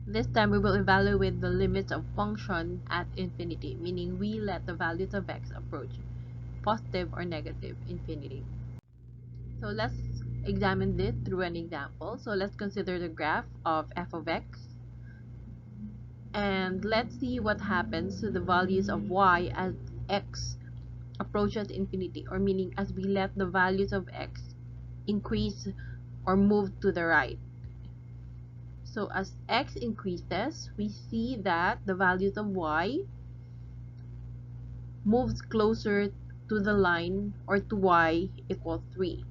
This time we will evaluate the limits of function at infinity, meaning we let the values of x approach positive or negative infinity. So let's examine this through an example. So let's consider the graph of f of x, and let's see what happens to the values of y as x approaches infinity, or meaning as we let the values of x increase or move to the right. So as x increases, we see that the values of y moves closer to the line, or to y equals 3.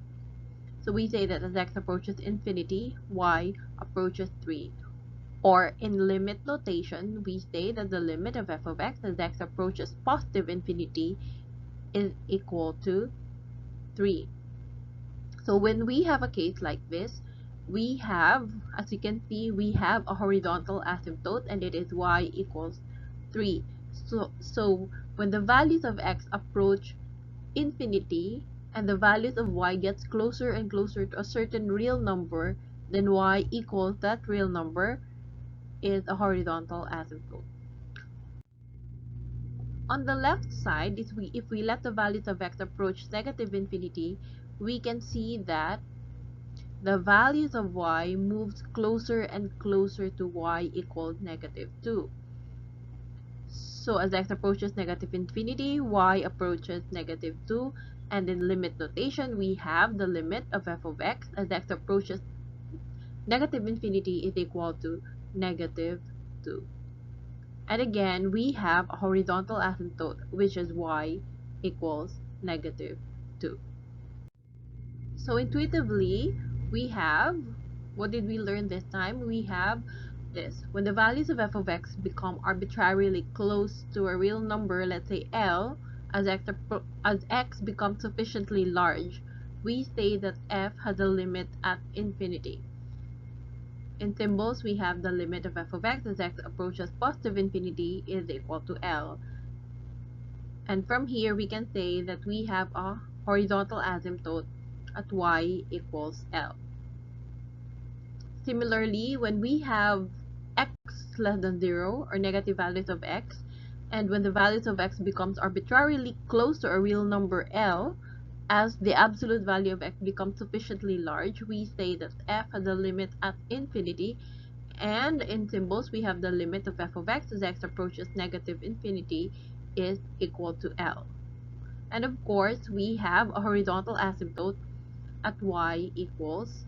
So we say that as x approaches infinity, y approaches 3. Or in limit notation, we say that the limit of f of x as x approaches positive infinity is equal to 3. So when we have a case like this, we have, as you can see, we have a horizontal asymptote, and it is y equals 3. So when the values of x approach infinity and the values of y gets closer and closer to a certain real number, then y equals that real number is a horizontal asymptote. On the left side, if we let the values of x approach negative infinity, we can see that the values of y moves closer and closer to y equals negative 2. So as x approaches negative infinity, y approaches negative 2, and in limit notation, we have the limit of f of x as x approaches negative infinity is equal to negative 2. And again, we have a horizontal asymptote, which is y equals negative 2. So intuitively, we have, what did we learn this time? We have this. When the values of f of x become arbitrarily close to a real number, let's say L, as x becomes sufficiently large, we say that f has a limit at infinity. In symbols, we have the limit of f of x as x approaches positive infinity is equal to L. And from here, we can say that we have a horizontal asymptote at y equals L. Similarly, when we have x less than 0 or negative values of x, and when the values of x becomes arbitrarily close to a real number L, as the absolute value of x becomes sufficiently large, we say that f has a limit at infinity, and in symbols we have the limit of f of x as x approaches negative infinity is equal to L. And of course, we have a horizontal asymptote at y equals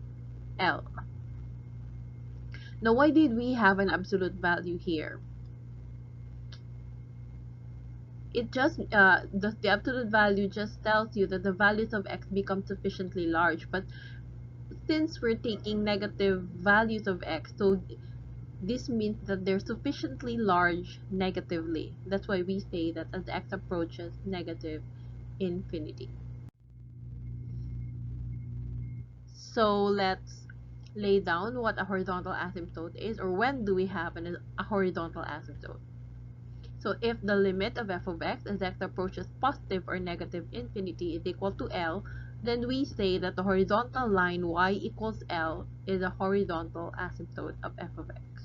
L. Now, why did we have an absolute value here? It just, the absolute value just tells you that the values of x become sufficiently large. But since we're taking negative values of x, so this means that they're sufficiently large negatively. That's why we say that as x approaches negative infinity. So let's lay down what a horizontal asymptote is, or when do we have a horizontal asymptote. So if the limit of f of x as x approaches positive or negative infinity is equal to L, then we say that the horizontal line y equals L is a horizontal asymptote of f of x.